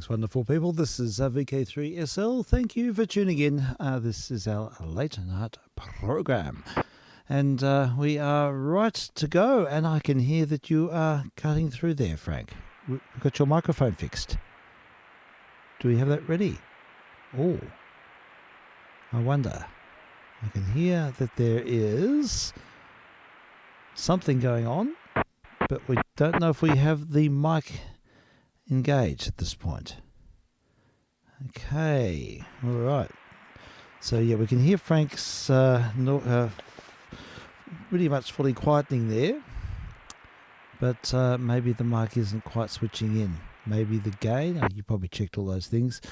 Thanks, wonderful people. This is vk3sl. Thank you for tuning in. This is our late night program. And we are right to go. And I can hear that you are cutting through there, Frank. We've got your microphone fixed. Do we have that ready? Oh, I wonder. I can hear that there is something going on, but we don't know if we have the mic engaged at this point. Okay, all right. So yeah, we can hear Frank's pretty much fully quietening there, but maybe the mic isn't quite switching in. Maybe the gain. You probably checked all those things,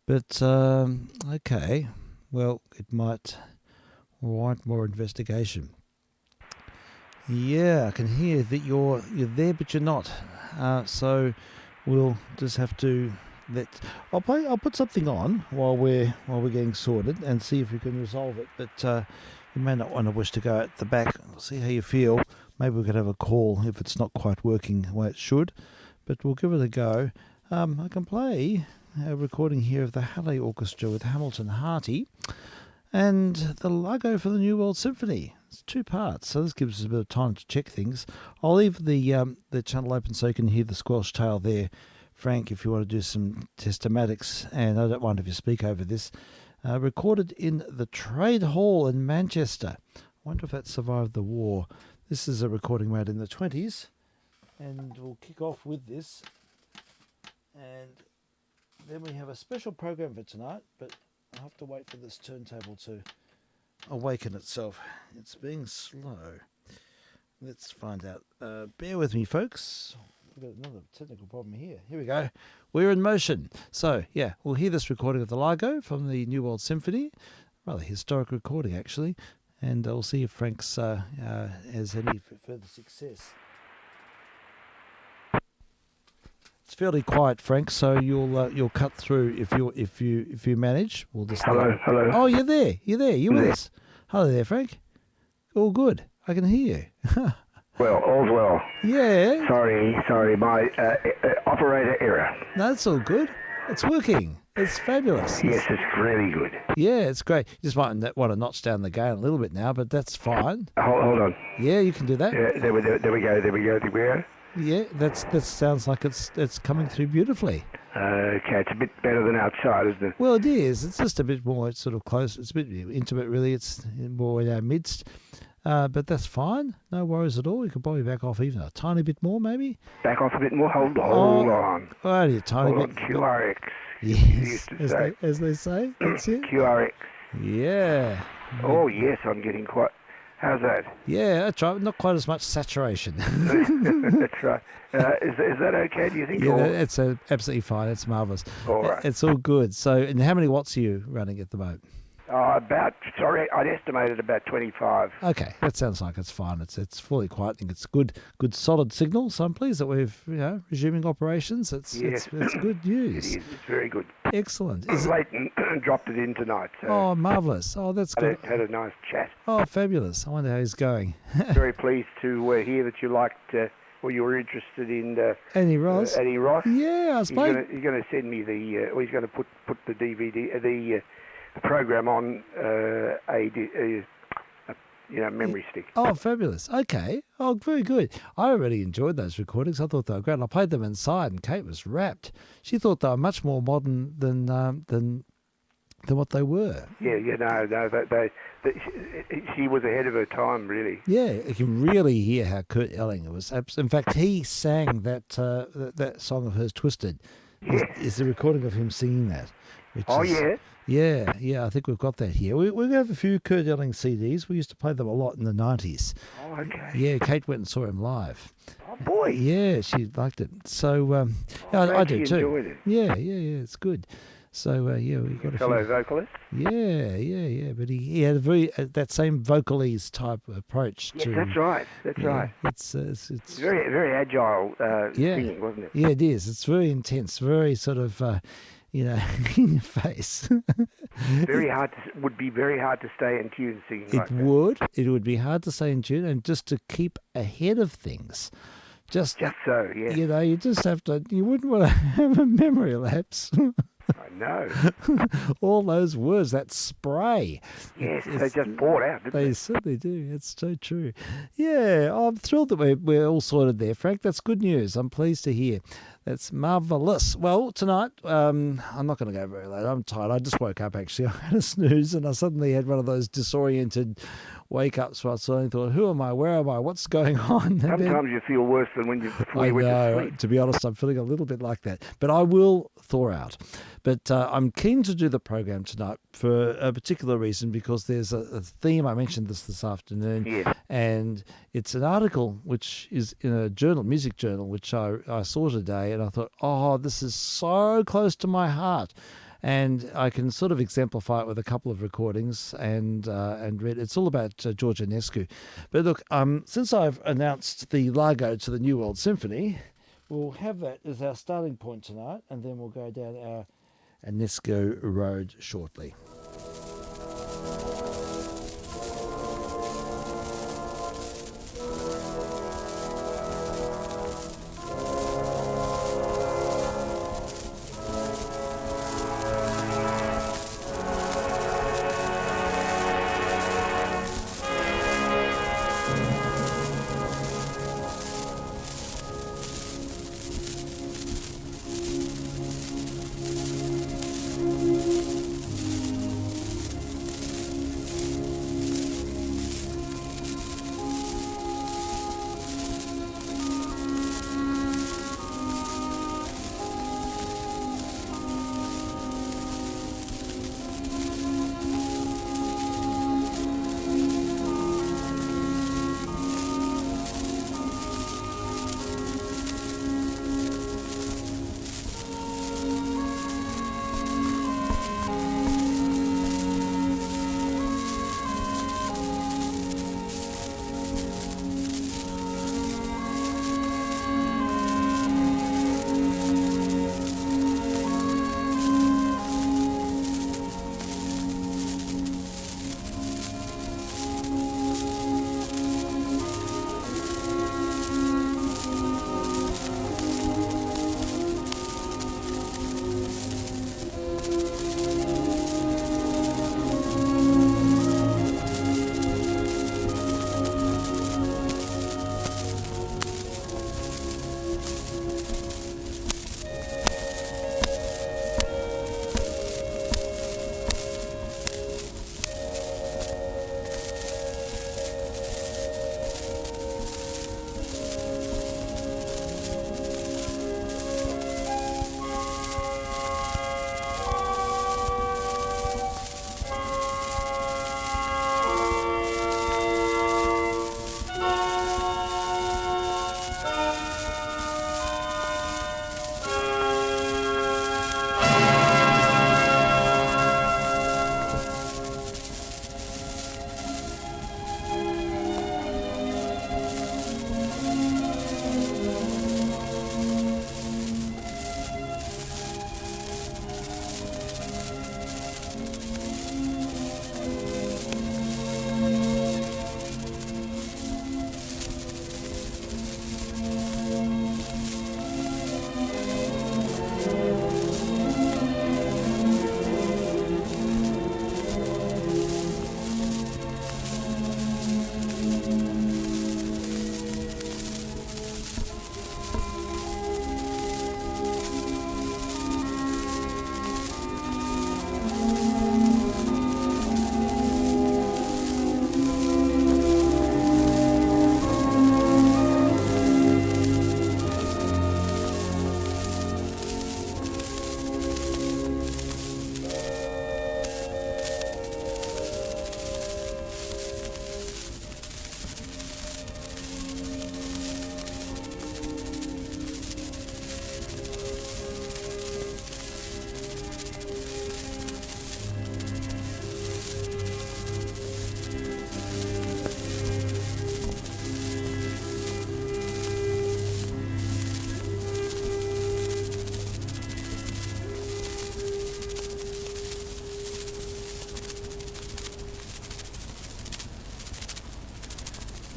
but okay. Well, it might warrant more investigation. Yeah, I can hear that you're there, but you're not. So we'll just have to I'll put something on while we're getting sorted and see if we can resolve it. But you may not want to wish to go at the back. See how you feel. Maybe we could have a call if it's not quite working the way it should. But we'll give it a go. I can play a recording here of the Halle Orchestra with Hamilton Harty and the logo for the New World Symphony. It's 2 parts, so this gives us a bit of time to check things. I'll leave the channel open so you can hear the squelch tail there, Frank, if you want to do some testomatics, and I don't mind if you speak over this. Recorded in the Trade Hall in Manchester. I wonder if that survived the war. This is a recording made in the 20s, and we'll kick off with this. And then we have a special program for tonight, but I'll have to wait for this turntable to awaken itself. It's being slow. Let's find out. Bear with me, folks. We've got another technical problem here. Here we go. We're in motion. So, yeah, we'll hear this recording of the Largo from the New World Symphony. Rather historic recording, actually. And we'll see if Frank's has any further success. It's fairly quiet, Frank, so you'll cut through if you manage. We'll just hello. Oh, you're there. You're with us. Hello there, Frank. All good. I can hear you. Well, all's well. Yeah. Sorry, my operator error. No, that's all good. It's working. It's fabulous. Yes, it's really good. Yeah, it's great. You just might want to notch down the gain a little bit now, but that's fine. Hold on. Yeah, you can do that. There we go. Yeah, that sounds like it's coming through beautifully. Okay, it's a bit better than outside, isn't it? Well, it is. It's just a bit more sort of close. It's a bit intimate, really. It's more in our midst. But that's fine. No worries at all. You could probably back off even a tiny bit more, maybe. Back off a bit more? Hold on. Only a tiny hold bit. On, QRX. Yes, as they say. That's it. QRX. Yeah. Oh, yes, I'm getting quite... How's that? Yeah, that's right. Not quite as much saturation. That's right. Is that okay, do you think? Yeah, it's absolutely fine. It's marvellous. All right. It's all good. So, and how many watts are you running at the moment? I'd estimated about 25. Okay, that sounds like it's fine. It's fully quietening. It's good solid signal. So I'm pleased that we've resuming operations. It's good news. It is. It's very good. Excellent. Leighton dropped it in tonight. So oh, marvellous. Oh, that's good. Had a nice chat. Oh, fabulous. I wonder how he's going. Very pleased to hear that you liked or you were interested in Eddie Ross. Eddie Ross. Yeah, I was playing. He's going to send me or he's going to put the DVD the program on a memory stick. Oh, fabulous. Okay. Oh, very good. I really enjoyed those recordings. I thought they were great. I played them inside and Kate was rapt. She thought they were much more modern than what they were. Yeah, no, she was ahead of her time, really. Yeah, you can really hear how Kurt Elling was. In fact, he sang that song of hers, Twisted. Yes. Is the recording of him singing that. Yeah. Yeah, I think we've got that here. We have a few Kurt Elling CDs. We used to play them a lot in the 90s. Oh, okay. Yeah, Kate went and saw him live. Oh, boy. Yeah, she liked it. So, I do too. Enjoyed it. Yeah, it's good. So, we got a fellow few. vocalist? Yeah. But he had that same vocalese type approach yes, to... that's right. It's very, very agile singing, wasn't it? Yeah, it is. It's very intense, very sort of... in your face. Would be very hard to stay in tune singing like that. It would be hard to stay in tune and just to keep ahead of things. Just so, yeah. you know, you just have to. You wouldn't want to have a memory lapse. I know. All those words, that spray. Yes, they just poured out, didn't they? They certainly do. It's so true. Yeah, I'm thrilled that we're all sorted there, Frank. That's good news. I'm pleased to hear. That's marvellous. Well, tonight, I'm not going to go very late. I'm tired. I just woke up, actually. I had a snooze, and I suddenly had one of those disoriented wake-ups where I suddenly thought, who am I? Where am I? What's going on? Sometimes you feel worse than before you went to sleep. To be honest, I'm feeling a little bit like that. But I will thaw out. But I'm keen to do the program tonight for a particular reason, because there's a theme. I mentioned this afternoon. Yes. And it's an article which is in a journal, music journal, which I saw today, and I thought, oh, this is so close to my heart. And I can sort of exemplify it with a couple of recordings and read. It's all about George Enescu. But look, since I've announced the Largo to the New World Symphony, we'll have that as our starting point tonight, and then we'll go down our Enescu road shortly.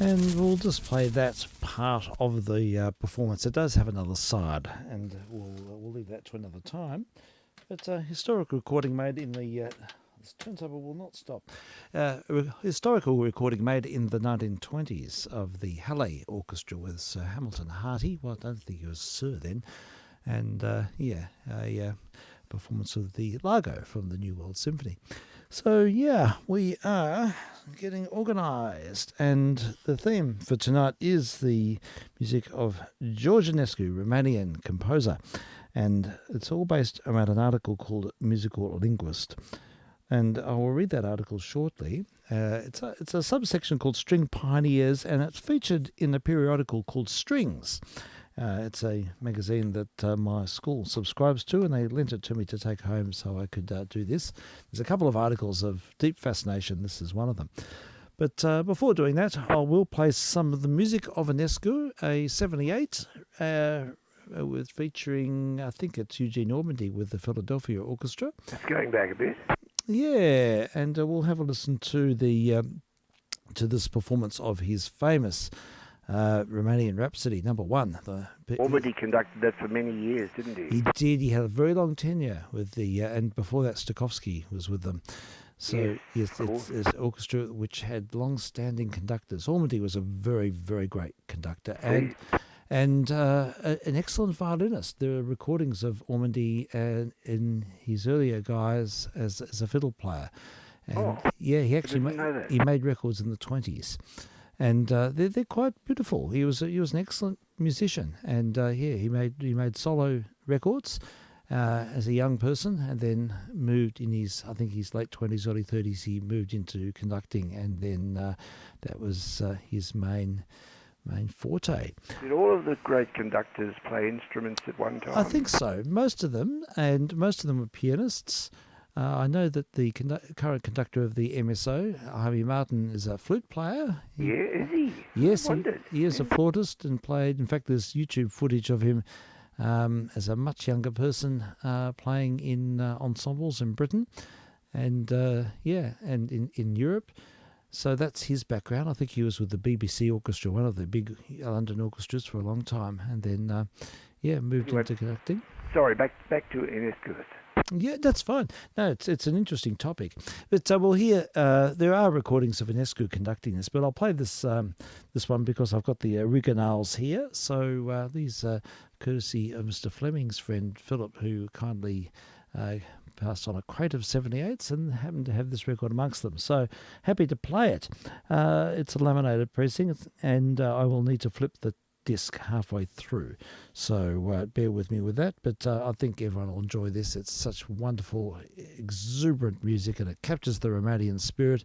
And we'll just play that part of the performance. It does have another side, and we'll leave that to another time. But historical recording made in the... this turntable will not stop. Historical recording made in the 1920s of the Halle Orchestra with Sir Hamilton Harty. Well, I don't think he was Sir then. And, a performance of the Largo from the New World Symphony. So, yeah, we are getting organised, and the theme for tonight is the music of George Enescu, Romanian composer, and it's all based around an article called Musical Linguist, and I will read that article shortly. It's a subsection called String Pioneers, and it's featured in a periodical called Strings. It's a magazine that my school subscribes to, and they lent it to me to take home so I could do this. There's a couple of articles of deep fascination. This is one of them. But before doing that, I will play some of the music of Enescu, a 78, with featuring, I think it's Eugene Normandy with the Philadelphia Orchestra. It's going back a bit. Yeah, and we'll have a listen to the to this performance of his famous Romanian Rhapsody, number 1. Normandy conducted that for many years, didn't he? He did. He had a very long tenure with the, and before that, Stokowski was with them. So yes, cool. it's an orchestra which had long-standing conductors. Ormandy was a very, very great conductor and an excellent violinist. There are recordings of Ormandy in his earlier guise as a fiddle player. And he actually he made records in the 20s. And they're quite beautiful. He was an excellent musician, and he made solo records as a young person, and then moved in his late 20s, early 30s. He moved into conducting, and then that was his main forte. Did all of the great conductors play instruments at one time? I think so. Most of them were pianists. I know that the current conductor of the MSO, Jaime Martin, is a flute player. Is he? Yes, he is a flautist and played. In fact, there's YouTube footage of him as a much younger person playing in ensembles in Britain and and in Europe. So that's his background. I think he was with the BBC Orchestra, one of the big London orchestras, for a long time, and then moved into conducting. Sorry, back to Enescu. Yeah, that's fine. No, it's an interesting topic. But we'll hear, there are recordings of Enescu conducting this, but I'll play this one because I've got the originals here. So these are courtesy of Mr. Fleming's friend Philip, who kindly passed on a crate of 78s and happened to have this record amongst them. So happy to play it. It's a laminated pressing, and I will need to flip the disc halfway through, so bear with me with that, but I think everyone will enjoy this. It's such wonderful, exuberant music, and it captures the Romanian spirit,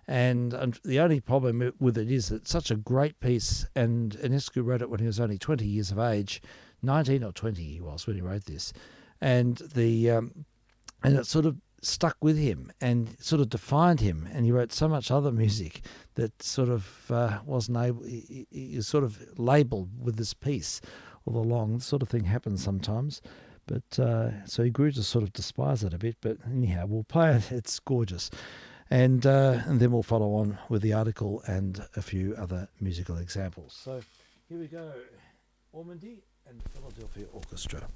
and the only problem with it is it's such a great piece, and Enescu wrote it when he was only 20 years of age, 19 or 20 he was when he wrote this, and and it sort of stuck with him and sort of defined him, and he wrote so much other music that sort of wasn't able, he was sort of labelled with this piece all along. This sort of thing happens sometimes, but so he grew to sort of despise it a bit, but anyhow, we'll play it. It's gorgeous, and then we'll follow on with the article and a few other musical examples. So here we go, Ormandy and Philadelphia Orchestra.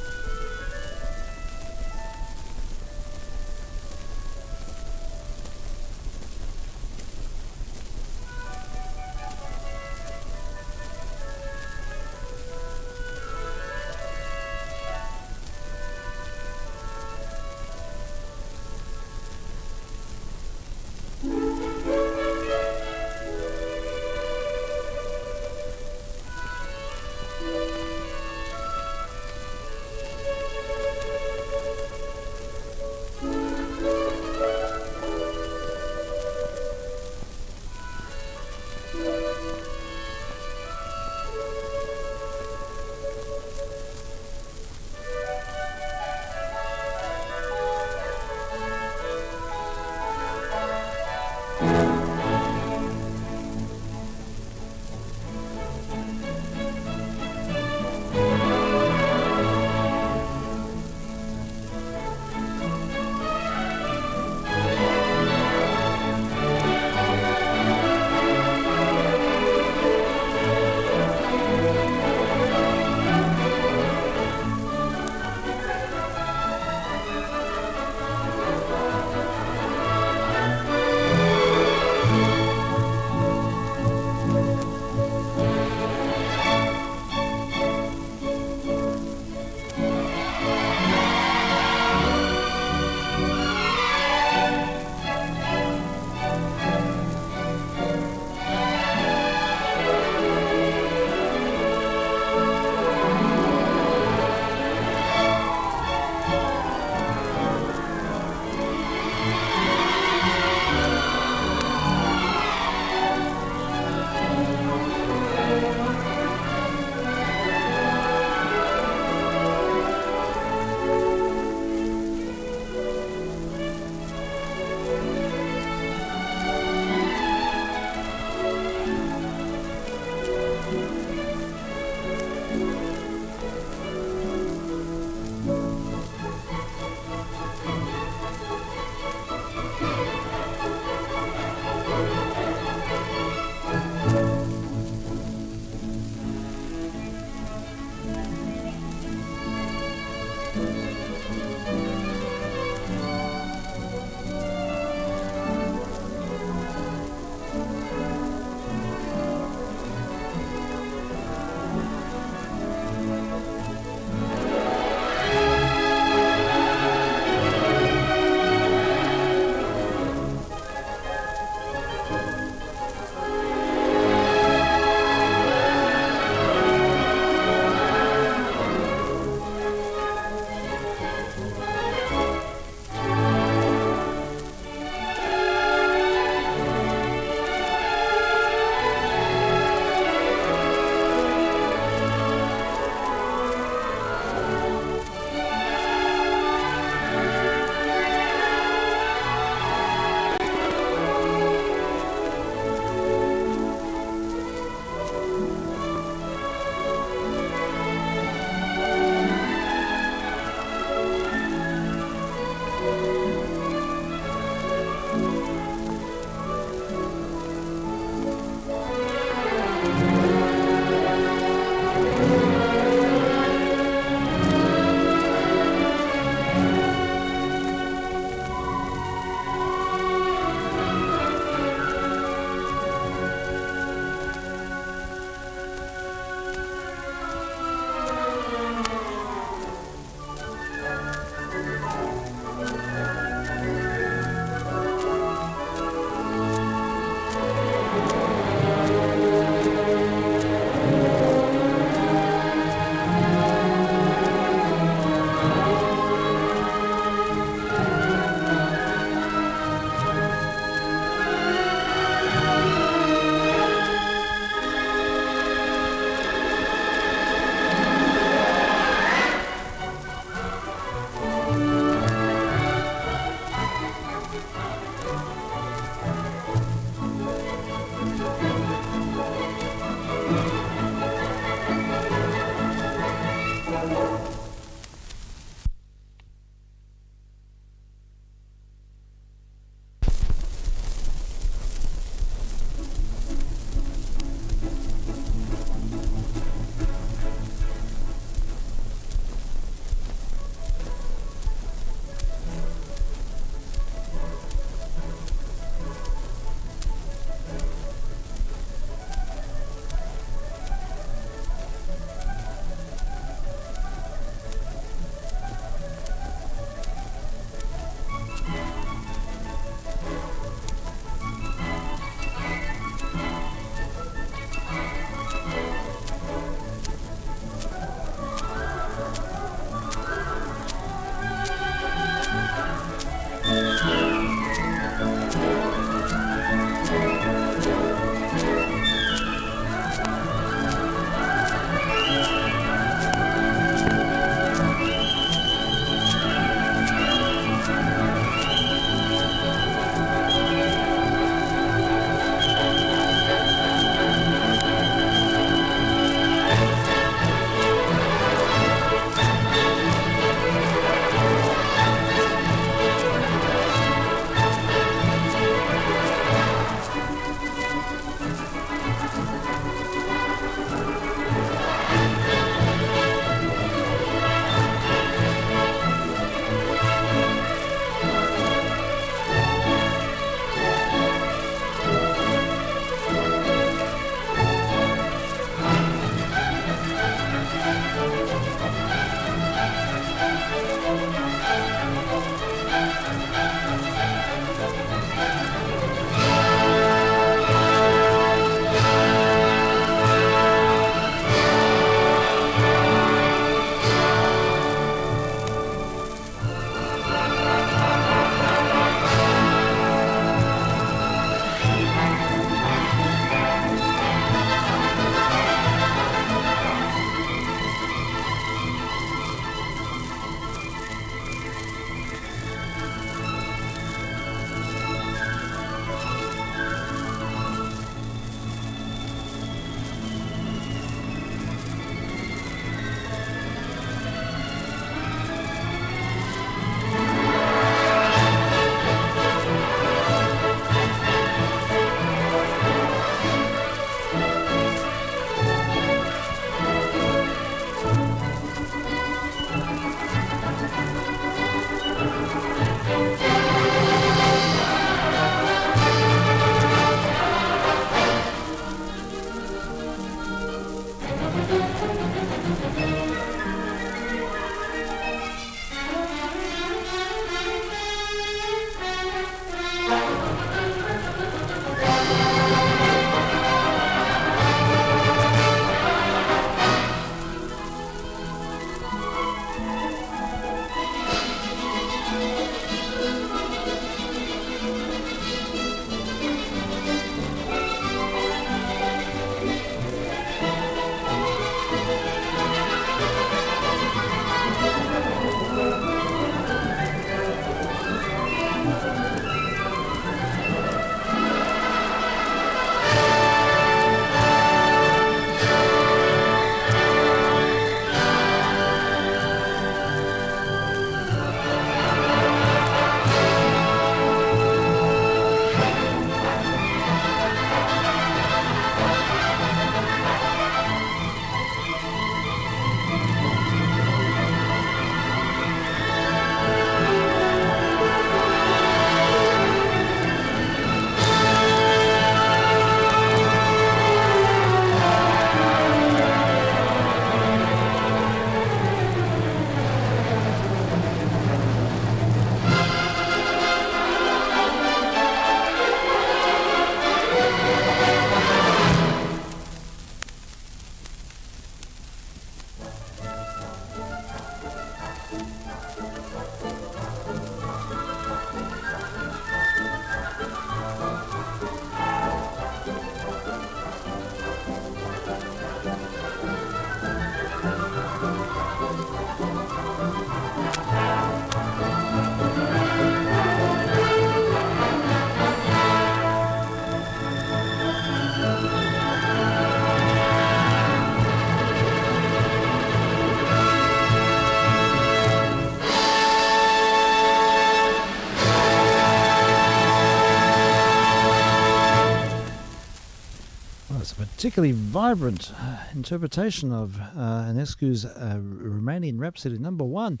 particularly vibrant interpretation of Enescu's Romanian Rhapsody No. 1,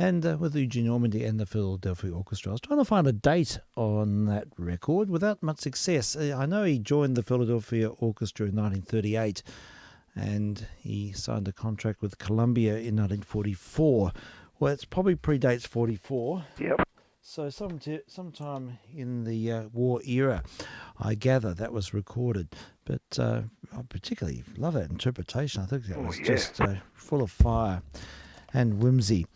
and with Eugene Normandy and the Philadelphia Orchestra. I was trying to find a date on that record without much success. I know he joined the Philadelphia Orchestra in 1938, and he signed a contract with Columbia in 1944. Well, it probably predates 44. Yep. So sometime in the war era, I gather that was recorded. But I particularly love that interpretation. I think that was just full of fire and whimsy.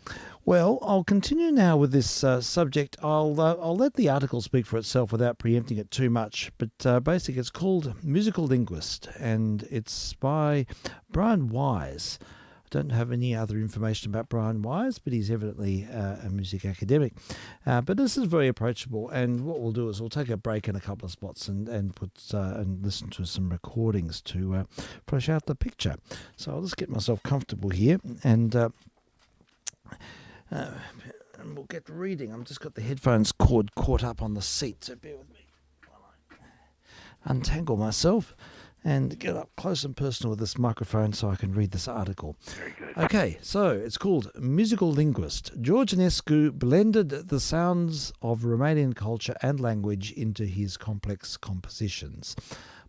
Well, I'll continue now with this subject. I'll let the article speak for itself without preempting it too much. But basically, it's called Musical Linguist, and it's by Brian Wise. I don't have any other information about Brian Wise, but he's evidently a music academic. But this is very approachable, and what we'll do is we'll take a break in a couple of spots and listen to some recordings to flesh out the picture. So I'll just get myself comfortable here, and we'll get reading. I've just got the headphones cord caught up on the seat, so bear with me while I untangle myself and get up close and personal with this microphone so I can read this article. Very good. Okay, so it's called Musical Linguist. George Enescu blended the sounds of Romanian culture and language into his complex compositions,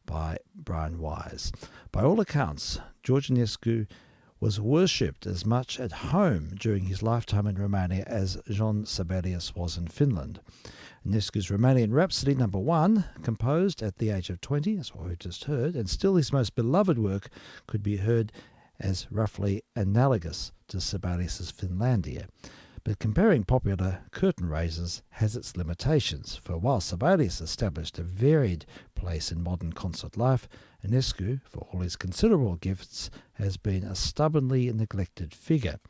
by Brian Wise. By all accounts, George Enescu was worshipped as much at home during his lifetime in Romania as John Sibelius was in Finland. Enescu's Romanian Rhapsody No. 1, composed at the age of 20, that's what we just heard, and still his most beloved work, could be heard as roughly analogous to Sibelius's Finlandia. But comparing popular curtain raisers has its limitations, for while Sibelius established a varied place in modern concert life, Enescu, for all his considerable gifts, has been a stubbornly neglected figure.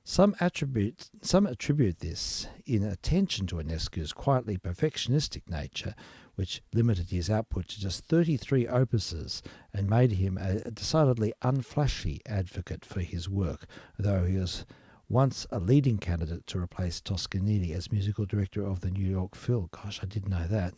Some attribute this in attention to Enescu's quietly perfectionistic nature, which limited his output to just 33 opuses and made him a decidedly unflashy advocate for his work, though he was once a leading candidate to replace Toscanini as musical director of the New York Phil. Gosh, I didn't know that.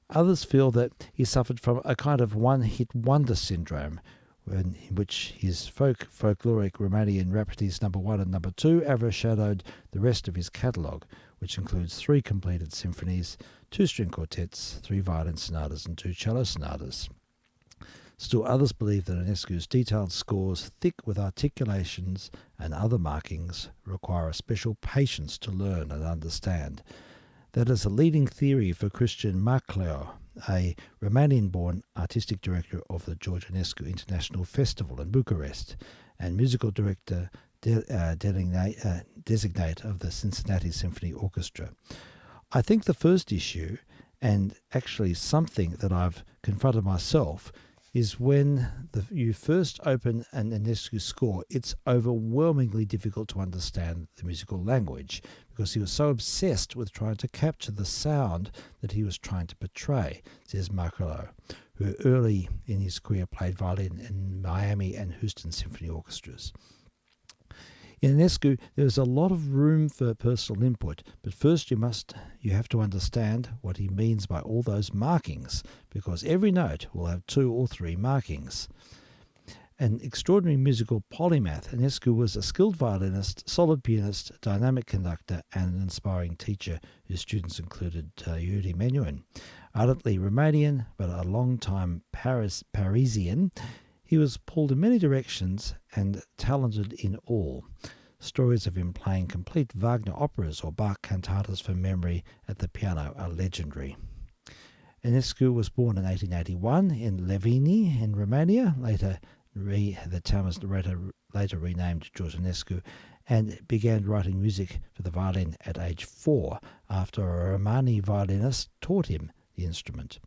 Others feel that he suffered from a kind of one-hit wonder syndrome, in which his folkloric Romanian Rhapsodies No. 1 and No. 2 overshadowed the rest of his catalogue, which includes 3 completed symphonies, 2 string quartets, 3 violin sonatas and 2 cello sonatas. Still others believe that Enescu's detailed scores, thick with articulations and other markings, require a special patience to learn and understand. That is a leading theory for Christian Macleo, a Romanian-born artistic director of the George Enescu International Festival in Bucharest and musical director designate of the Cincinnati Symphony Orchestra. I think the first issue, and actually something that I've confronted myself, is when you first open an Enescu score, it's overwhelmingly difficult to understand the musical language because he was so obsessed with trying to capture the sound that he was trying to portray, says Marcelo, who early in his career played violin in Miami and Houston Symphony Orchestras. In Enescu, there is a lot of room for personal input, but first you have to understand what he means by all those markings, because every note will have 2 or 3 markings. An extraordinary musical polymath, Enescu was a skilled violinist, solid pianist, dynamic conductor, and an inspiring teacher, whose students included Yuri Menuhin. Ardently Romanian, but a long-time Parisian, he was pulled in many directions and talented in all. Stories of him playing complete Wagner operas or Bach cantatas from memory at the piano are legendary. Enescu was born in 1881 in Levini in Romania. The town was later renamed George Enescu, and began writing music for the violin at age 4 after a Romani violinist taught him the instrument.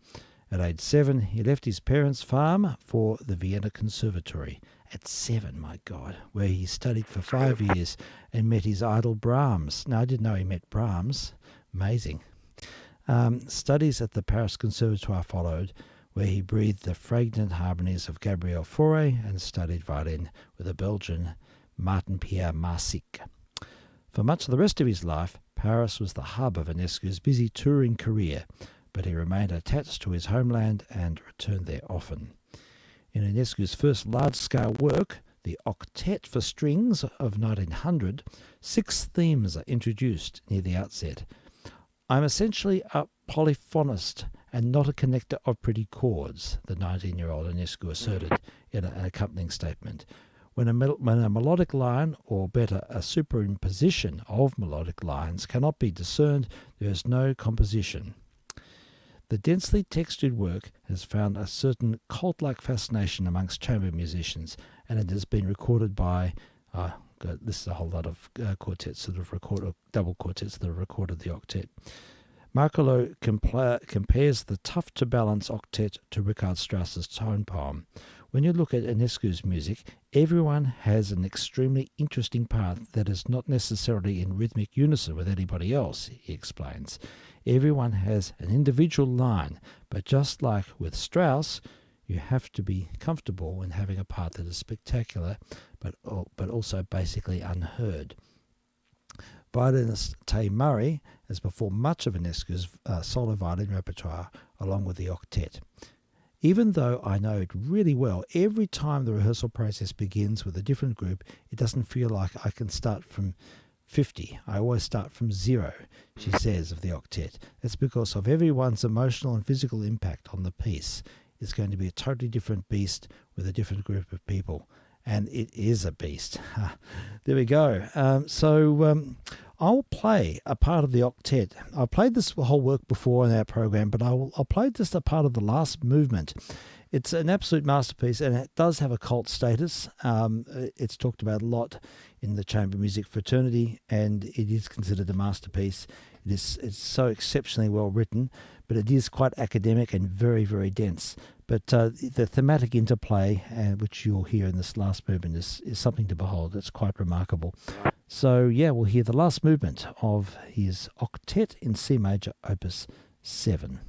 At age 7, he left his parents' farm for the Vienna Conservatory. At 7, my God, where he studied for 5 years and met his idol Brahms. Now, I didn't know he met Brahms. Amazing. Studies at the Paris Conservatoire followed, where he breathed the fragrant harmonies of Gabriel Fauré and studied violin with the Belgian Martin-Pierre Marsic. For much of the rest of his life, Paris was the hub of Enescu's busy touring career, but he remained attached to his homeland and returned there often. In Ionescu's first large-scale work, the Octet for Strings of 1900, 6 themes are introduced near the outset. I'm essentially a polyphonist and not a connector of pretty chords, the 19-year-old Ionescu asserted in an accompanying statement. When a melodic line, or better, a superimposition of melodic lines, cannot be discerned, there is no composition. The densely textured work has found a certain cult-like fascination amongst chamber musicians, and it has been recorded by, this is a whole lot of quartets that have recorded, double quartets that have recorded the octet. Markolo compares the tough-to-balance octet to Richard Strauss's tone poem. When you look at Ionescu's music, everyone has an extremely interesting part that is not necessarily in rhythmic unison with anybody else, he explains. Everyone has an individual line, but just like with Strauss, you have to be comfortable in having a part that is spectacular, but also basically unheard. Violinist Tay Murray has performed much of Ionescu's solo violin repertoire along with the octet. Even though I know it really well, every time the rehearsal process begins with a different group, it doesn't feel like I can start from 50. I always start from 0, she says of the octet. That's because of everyone's emotional and physical impact on the piece. It's going to be a totally different beast with a different group of people. And it is a beast. There we go. I'll play a part of the octet. I played this whole work before in our program, but I'll play just a part of the last movement. It's an absolute masterpiece, and it does have a cult status. It's talked about a lot in the chamber music fraternity, and it is considered a masterpiece. It's so exceptionally well written, but it is quite academic and very, very dense. But the thematic interplay, which you'll hear in this last movement, is something to behold. It's quite remarkable. So, yeah, we'll hear the last movement of his Octet in C major, Opus 7.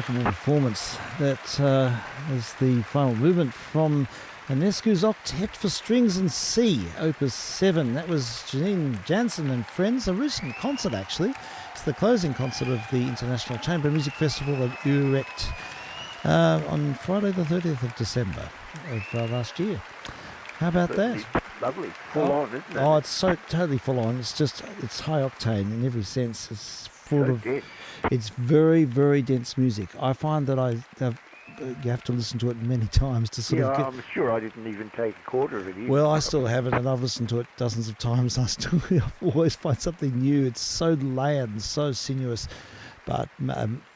remarkable performance. That is the final movement from Ionescu's Octet for Strings in C, Opus 7. That was Janine Jansen and Friends, a recent concert actually. It's the closing concert of the International Chamber Music Festival at Utrecht on Friday the 30th of December of last year. How about that? Lovely. Full on, isn't it? Oh, it's so totally full on. It's high octane in every sense. It's full of... Dense. It's very, very dense music. I find that you have to listen to it many times to sort of get... I'm sure I didn't even take a quarter of it in. Well, I still haven't, and I've listened to it dozens of times. I always find something new. It's so layered and so sinuous, but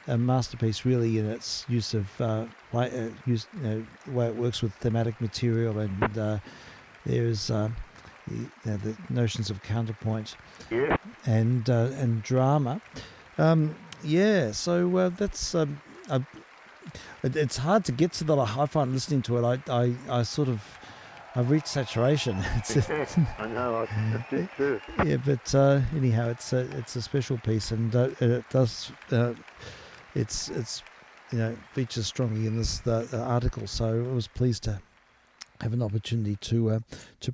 a masterpiece really in its use of the way it works with thematic material, and there's the notions of counterpoint and drama. So that's it's hard to get to that. I find listening to it, I've reached saturation. I know, that's it too. Yeah, but anyhow, it's a special piece, and it does it's features strongly in this article. So I was pleased to have an opportunity to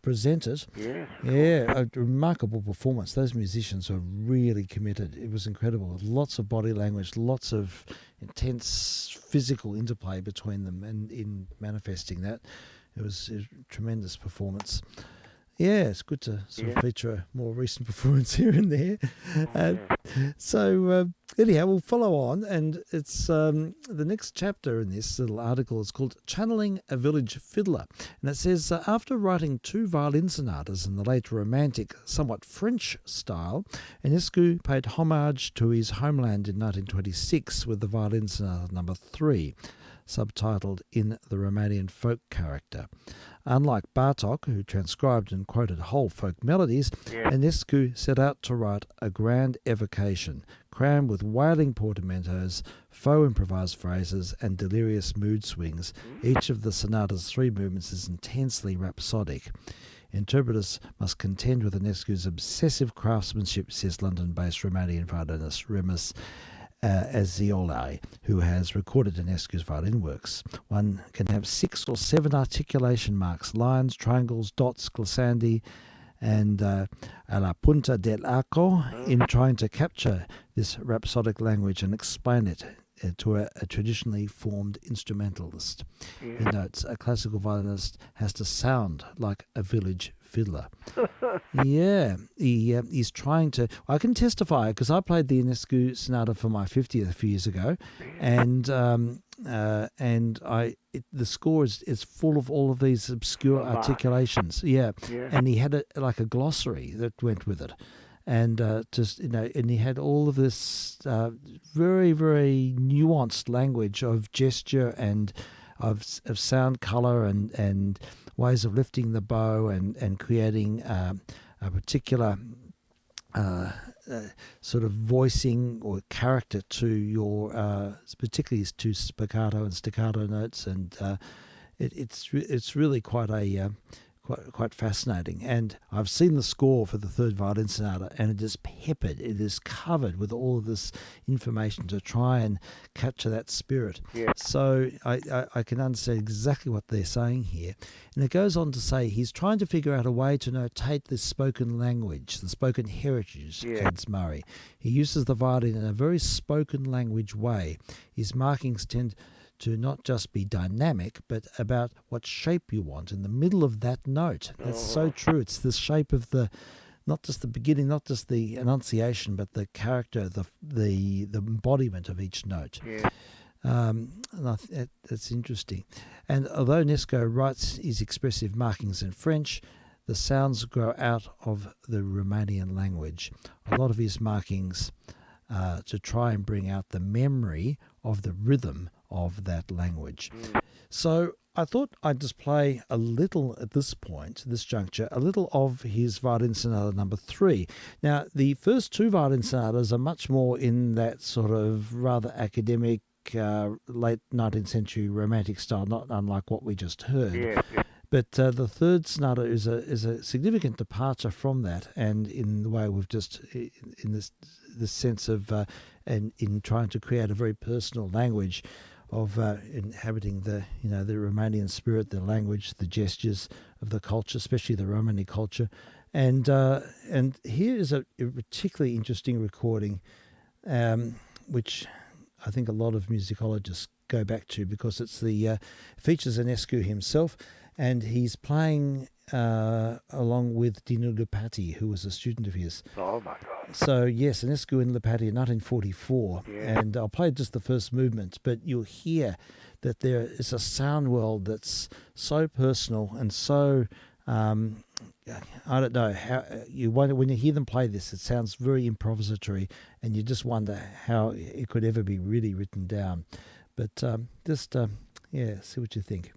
present it. Yes. Yeah, a remarkable performance. Those musicians were really committed. It was incredible. Lots of body language, lots of intense physical interplay between them, and in manifesting that, it was a tremendous performance. Yeah, it's good to sort of feature a more recent performance here and there. So anyhow, we'll follow on, and it's the next chapter in this little article is called Channeling a Village Fiddler. And it says, after writing 2 violin sonatas in the late Romantic, somewhat French style, Ionescu paid homage to his homeland in 1926 with the violin sonata number 3, subtitled In the Romanian Folk Character. Unlike Bartók, who transcribed and quoted whole folk melodies, Ionescu set out to write a grand evocation, crammed with wailing portamentos, faux improvised phrases, and delirious mood swings. Each of the sonata's 3 movements is intensely rhapsodic. Interpreters must contend with Ionescu's obsessive craftsmanship, says London-based Romanian violinist Remus Aziolai, who has recorded Ionescu's violin works. One can have 6 or 7 articulation marks, lines, triangles, dots, glissandi, and a la punta del arco in trying to capture this rhapsodic language and explain it to a traditionally formed instrumentalist. He notes, a classical violinist has to sound like a village fiddler. He's trying to... I can testify, because I played the Ionescu sonata for my 50th a few years ago, and the score is full of all of these obscure articulations. And he had a glossary that went with it. And and he had all of this very, very nuanced language of gesture and of sound, color, and ways of lifting the bow and creating a particular sort of voicing or character to your, particularly to spiccato and staccato notes, and it's really quite fascinating. And I've seen the score for the 3rd violin sonata, and it is peppered, it is covered with all of this information to try and capture that spirit. So I can understand exactly what they're saying here. And it goes on to say he's trying to figure out a way to notate the spoken language, the spoken heritage, adds Murray. He uses the violin in a very spoken language way. His markings tend to not just be dynamic, but about what shape you want in the middle of that note. That's so true. It's the shape of not just the beginning, not just the enunciation, but the character, the embodiment of each note. That's interesting. And although Ionescu writes his expressive markings in French, the sounds grow out of the Romanian language. A lot of his markings to try and bring out the memory of the rhythm of that language. So I thought I'd just play a little at this point, this juncture, a little of his violin sonata number 3. Now, the first 2 violin sonatas are much more in that sort of rather academic, late 19th century Romantic style, not unlike what we just heard. But the third sonata is a significant departure from that, and in the way we've just in this sense of and in trying to create a very personal language of inhabiting the the Romanian spirit, the language, the gestures of the culture, especially the Romani culture, and here is a particularly interesting recording, which I think a lot of musicologists go back to because it's the features Enescu himself, and he's playing along with Dinu Lupati, who was a student of his. Oh my God! So yes, Enescu and Lupati in 1944, Yeah. and I'll play just the first movement, but you'll hear that there is a sound world that's so personal and so I don't know how you wonder when you hear them play this. It sounds very improvisatory, and you just wonder how it could ever be really written down. But see what you think.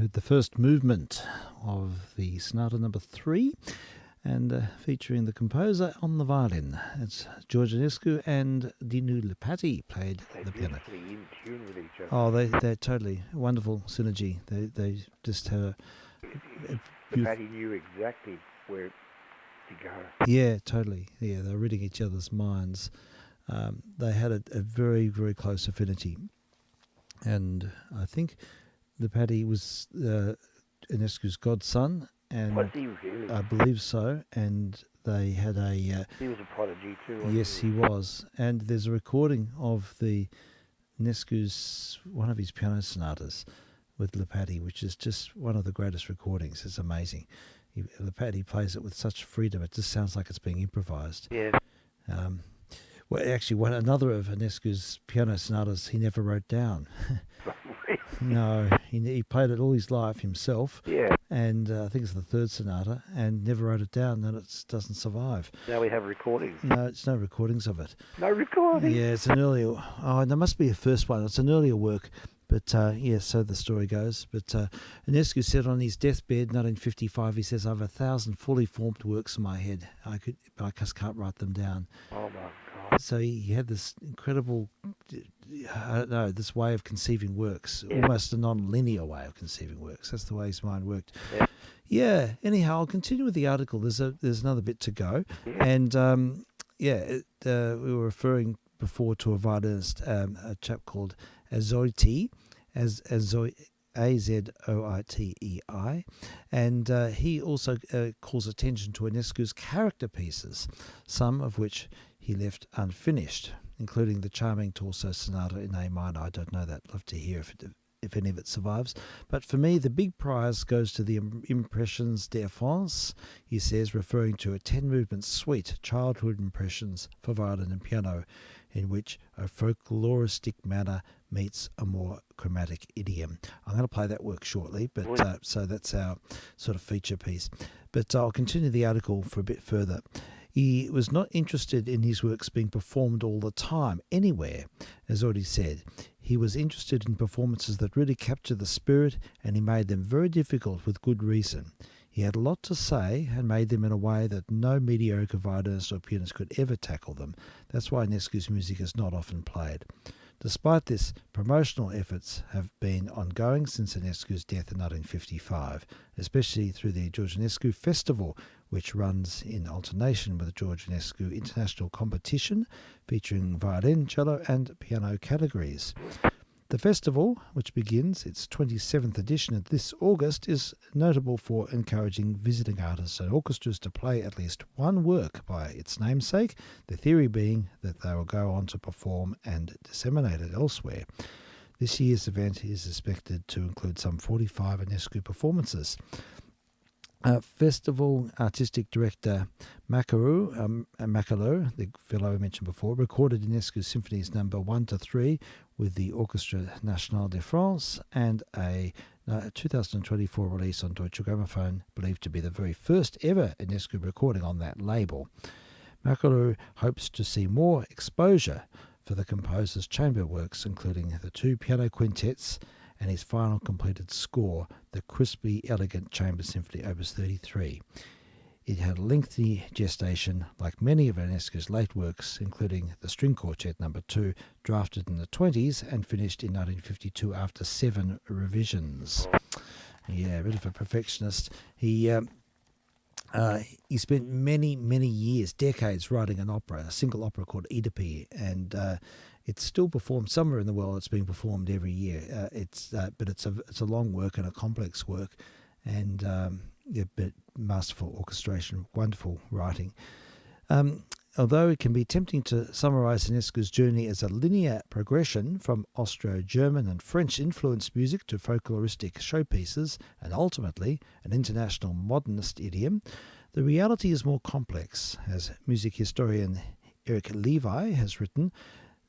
heard the first movement of the Sonata number 3, and featuring the composer on the violin. It's George Enescu and Dinu Lipatti played the piano. They're beautifully in tune with each other. Oh, they're totally wonderful synergy. They just have a Lipatti knew exactly where to go. Yeah, totally. Yeah, they're reading each other's minds. They had a very, very close affinity. And I think Lipatti was Enescu's godson. And Was he really? I believe so. And they had a... he was a prodigy too, wasn't yes, he was. And there's a recording of Enescu's, one of his piano sonatas with Lipatti, which is just one of the greatest recordings. It's amazing. Lipatti plays it with such freedom. It just sounds like it's being improvised. Yeah. Well, actually, another of Enescu's piano sonatas he never wrote down. No, he played it all his life himself. Yeah. And I think it's the third sonata, and never wrote it down, and it doesn't survive. Now we have recordings. No, it's no recordings of it. No recordings? Yeah, it's an earlier... Oh, there must be a first one. It's an earlier work. But, so the story goes. But Enescu said on his deathbed, 1955, he says, "I have 1,000 fully formed works in my head. But I just can't write them down." Oh, my God. So he had this incredible, I don't know, this way of conceiving works, Yeah. almost a non-linear way of conceiving works. That's the way his mind worked. Yeah. Yeah, anyhow, I'll continue with the article. There's another bit to go. Yeah. And, we were referring before to a violinist, a chap called Azoitei, Azoitei, and he also calls attention to Enescu's character pieces, some of which he left unfinished, including the charming Torso Sonata in A minor. I don't know that. I'd love to hear if any of it survives. But for me, the big prize goes to the Impressions d'Enfance, he says, referring to a 10-movement suite, childhood impressions for violin and piano, in which a folkloristic manner meets a more chromatic idiom. I'm going to play that work shortly, but so that's our sort of feature piece. But I'll continue the article for a bit further. He was not interested in his works being performed all the time, anywhere, as already said. He was interested in performances that really capture the spirit, and he made them very difficult with good reason. He had a lot to say and made them in a way that no mediocre violinist or pianist could ever tackle them. That's why Enescu's music is not often played. Despite this, promotional efforts have been ongoing since Enescu's death in 1955, especially through the George Enescu Festival, which runs in alternation with the George Enescu International Competition, featuring violin, cello and piano categories. The festival, which begins its 27th edition this August, is notable for encouraging visiting artists and orchestras to play at least one work by its namesake, the theory being that they will go on to perform and disseminate it elsewhere. This year's event is expected to include some 45 Enescu performances. Festival artistic director Macalou, the fellow I mentioned before, recorded Enescu's symphonies number 1 to 3 with the Orchestre Nationale de France, and a 2024 release on Deutsche Grammophon, believed to be the very first ever Enescu recording on that label. Macalou hopes to see more exposure for the composer's chamber works, including the 2 piano quintets and his final completed score, the crisply elegant Chamber Symphony Opus 33. It had a lengthy gestation, like many of Enescu's late works, including the String Quartet No. 2, drafted in the 20s and finished in 1952 after 7 revisions. Yeah, a bit of a perfectionist. He spent many, many years, decades, writing an opera, a single opera called Oedipe, and it's still performed somewhere in the world. It's being performed every year. But it's a long work and a complex work, and but masterful orchestration, wonderful writing. Although it can be tempting to summarise Enescu's journey as a linear progression from Austro-German and French-influenced music to folkloristic showpieces and ultimately an international modernist idiom, the reality is more complex. As music historian Eric Levi has written,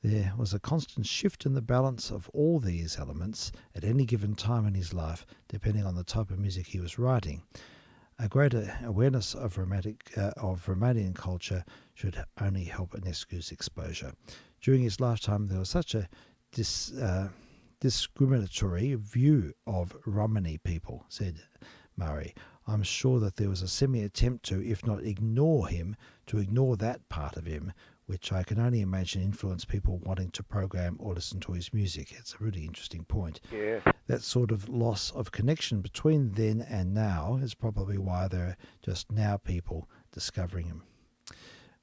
there was a constant shift in the balance of all these elements at any given time in his life, depending on the type of music he was writing. A greater awareness of Romanian culture should only help Enescu's exposure. During his lifetime, there was such a discriminatory view of Romani people, said Murray. I'm sure that there was a semi-attempt to, if not ignore him, to ignore that part of him, which I can only imagine influenced people wanting to program or listen to his music. It's a really interesting point. Yeah. That sort of loss of connection between then and now is probably why there are just now people discovering him.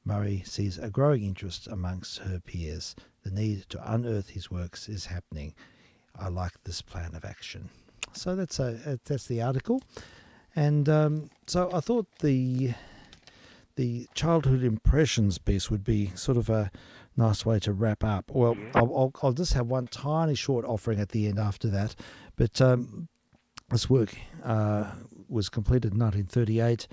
Murray sees a growing interest amongst her peers. The need to unearth his works is happening. I like this plan of action. So that's the article. And so I thought the childhood impressions piece would be sort of a nice way to wrap up. Well, I'll just have one tiny short offering at the end after that. But this work was completed in 1938,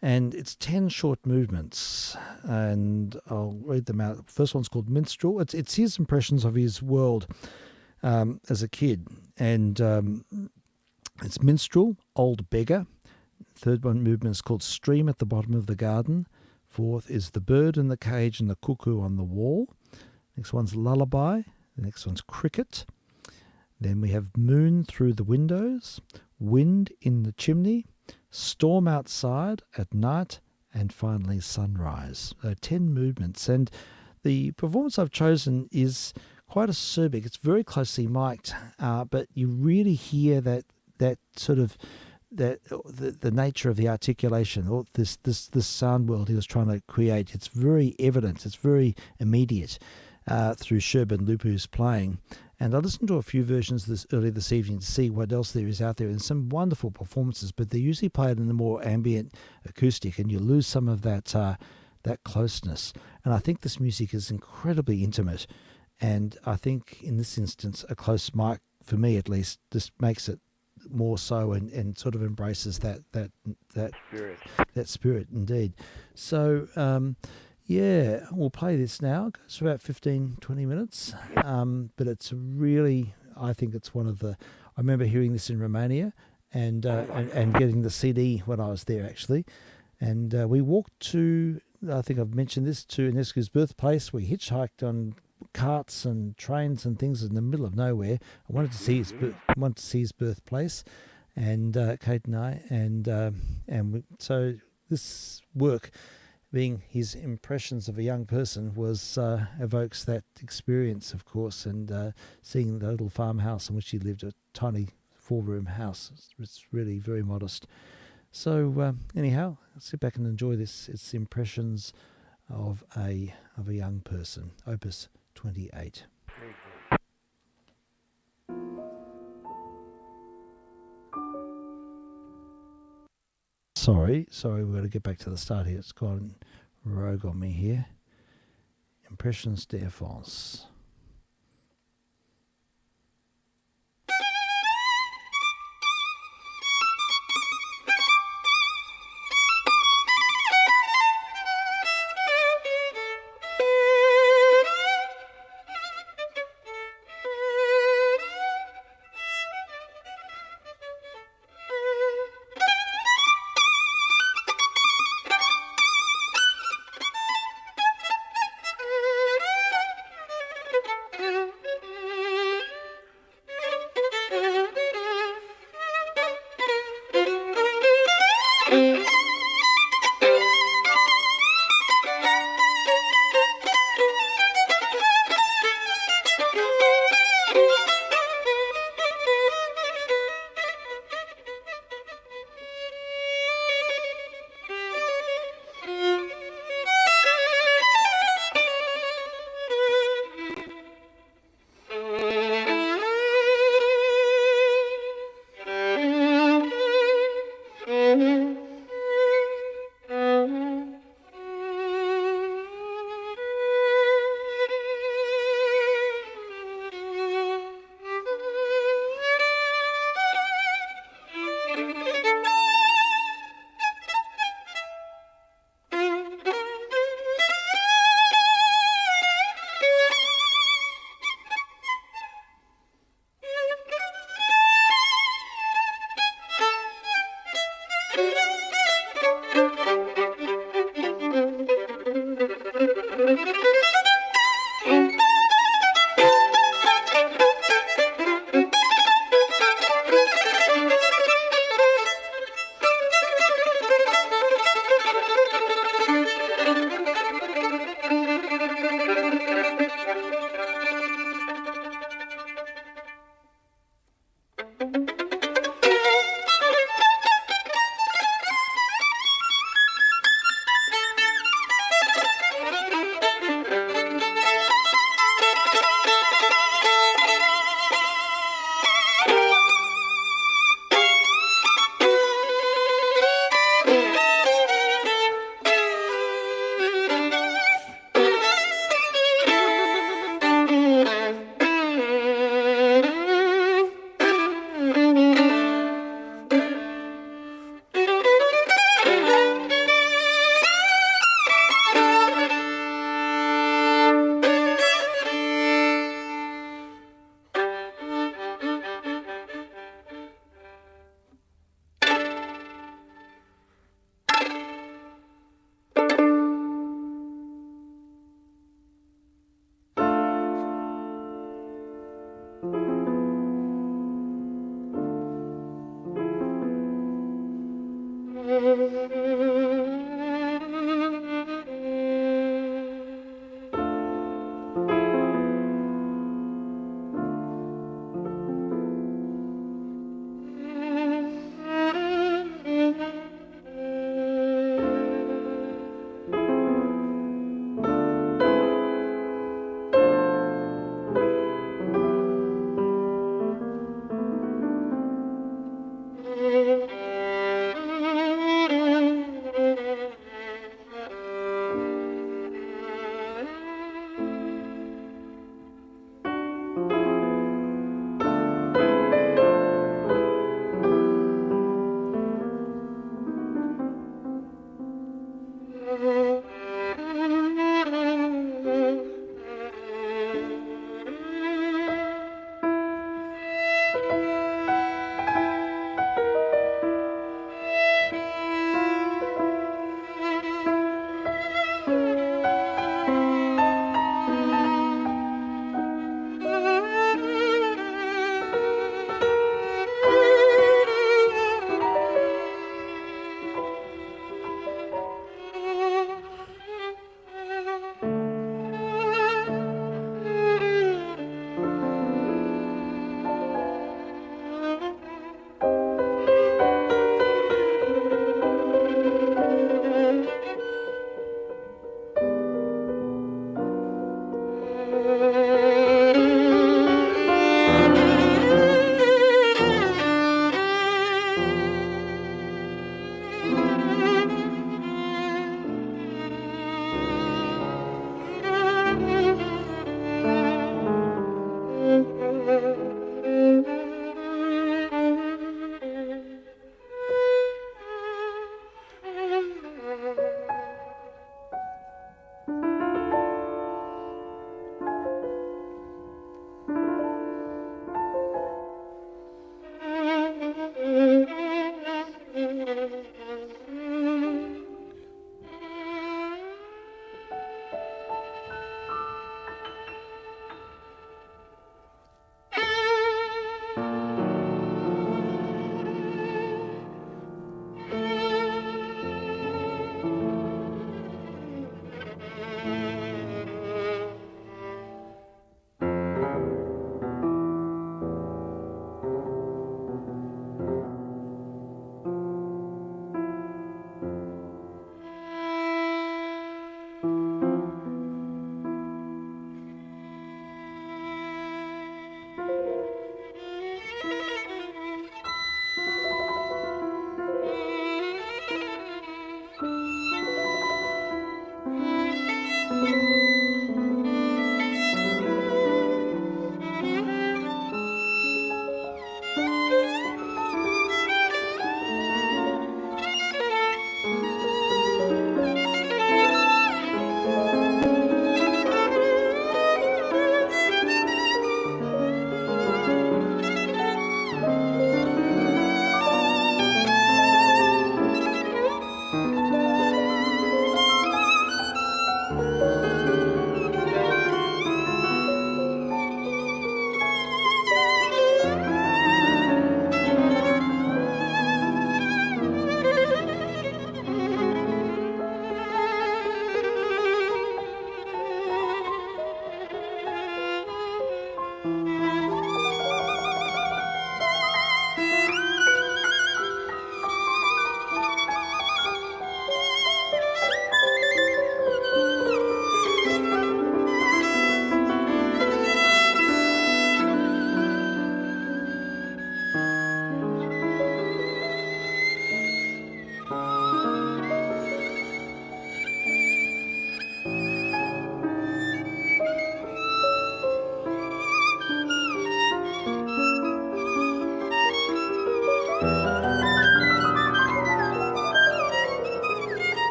and it's 10 short movements, and I'll read them out. The first one's called Minstrel. It's his impressions of his world as a kid, and it's Minstrel, Old Beggar. Third one movement is called Stream at the Bottom of the Garden. Fourth is The Bird in the Cage and the Cuckoo on the Wall. Next one's Lullaby. The next one's Cricket. Then we have Moon Through the Windows, Wind in the Chimney, Storm Outside at Night, and finally Sunrise. So 10 movements. And the performance I've chosen is quite acerbic. It's very closely mic'd, but you really hear that sort of the nature of the articulation, or this sound world he was trying to create. It's very evident, it's very immediate through Sherbin Lupu's playing. And I listened to a few versions earlier this evening to see what else there is out there, and some wonderful performances, but they're usually played in a more ambient acoustic, and you lose some of that closeness. And I think this music is incredibly intimate, and I think in this instance a close mic, for me at least, just makes it more so, and sort of embraces that Spirit. That spirit indeed. So yeah, we'll play this now. It goes for about 15-20 minutes, but it's really, I think it's one of the, I remember hearing this in Romania and getting the CD when I was there actually, and we walked to, I think I've mentioned this, to Enescu's birthplace. We hitchhiked on carts and trains and things in the middle of nowhere. I wanted to see his birthplace, and Kate and I, and so this work, being his impressions of a young person, was evokes that experience, of course, and seeing the little farmhouse in which he lived, a tiny 4-room house. It's really very modest. So anyhow, sit back and enjoy this. It's impressions of a young person, Opus 28. Sorry, we've got to get back to the start here. It's gone rogue on me here. Impressions d'enfance.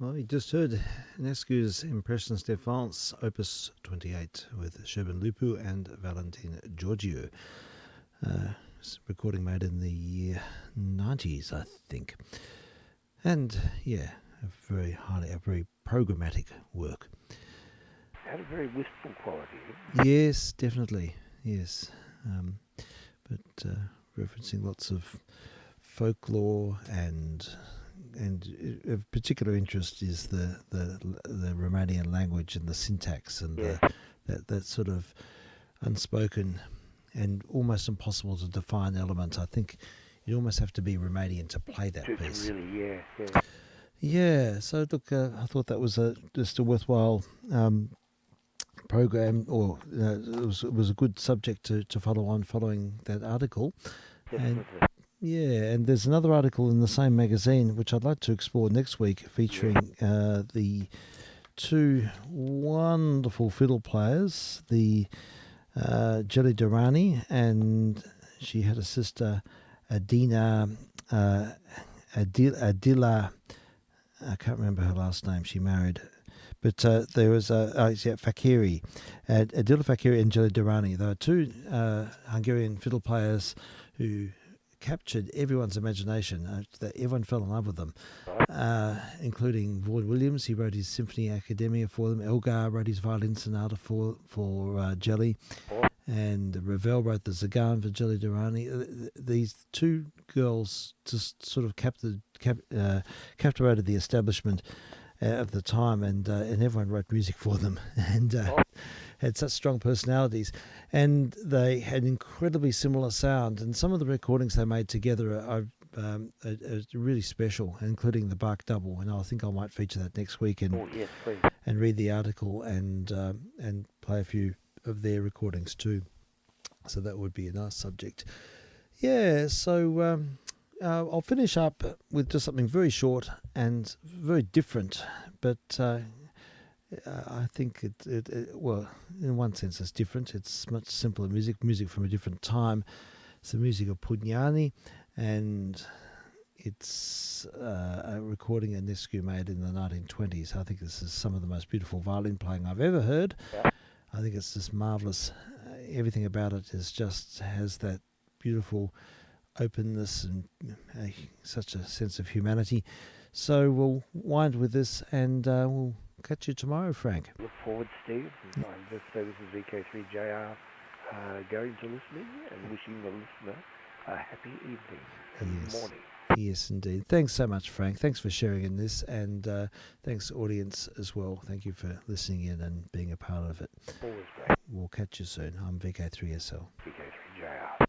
Well, you just heard Nescu's Impressions de France, Opus 28, with Sherbin Lupu and Valentin Giorgio. Recording made in the 90s, I think. And, yeah, a very programmatic work. Had a very wistful quality. Yes, definitely, yes. But referencing lots of folklore and of particular interest is the Romanian language and the syntax and that sort of unspoken and almost impossible to define element. I think you almost have to be Romanian to play that piece. Really, Yeah. So look, I thought that was just a worthwhile program, or it was a good subject to follow on following that article. Definitely. And there's another article in the same magazine which I'd like to explore next week, featuring the two wonderful fiddle players, the Jelly Durrani, and she had a sister, Adila. I can't remember her last name. She married. But there was Fakiri, Adila Fakiri and Jelly Durrani. They were two Hungarian fiddle players who captured everyone's imagination. That everyone fell in love with them, including Vaughan Williams. He wrote his Symphony Academia for them. Elgar wrote his violin sonata for Jelly, and Ravel wrote the Zagan for Jelly Durrani. These two girls just sort of captivated the establishment of the time, and everyone wrote music for them, and had such strong personalities, and they had incredibly similar sound. And some of the recordings they made together are really special, including the Bach double. And I think I might feature that next week and read the article and play a few of their recordings too. So that would be a nice subject. Yeah. So. I'll finish up with just something very short and very different, but I think well, in one sense it's different. It's much simpler music from a different time. It's the music of Pugnani, and it's a recording Nescu made in the 1920s. I think this is some of the most beautiful violin playing I've ever heard. Yeah. I think it's just marvellous. Everything about it has that beautiful openness and such a sense of humanity. So we'll wind with this, and we'll catch you tomorrow, Frank. Look forward, Steve. This is vk3sl going to listening and wishing the listener a happy evening and morning. Yes, indeed. Thanks so much, Frank. Thanks for sharing in this, and thanks, audience, as well. Thank you for listening in and being a part of it. Always great. We'll catch you soon. I'm vk3sl. vk3sl.